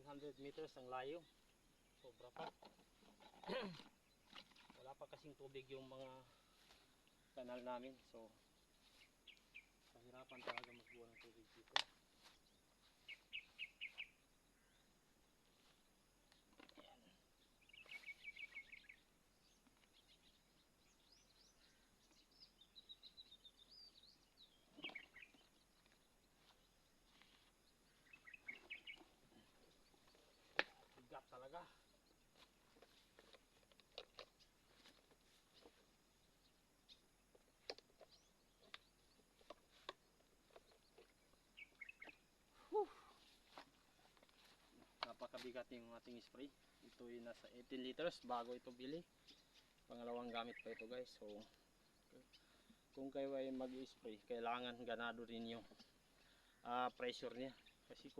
100 meters ang layo. Sobra pa. Wala pa kasing tubig yung mga kanal namin. So, kahirapan talaga magbuo ng tubig dito. Ayan. Bigat talaga. Napakabigat yung ating spray. Ito ay nasa 18 liters bago ito bili. Pangalawang gamit pa ito guys. So kung kayo ay mag-spray, kailangan ganado rin yung pressure niya. Kasi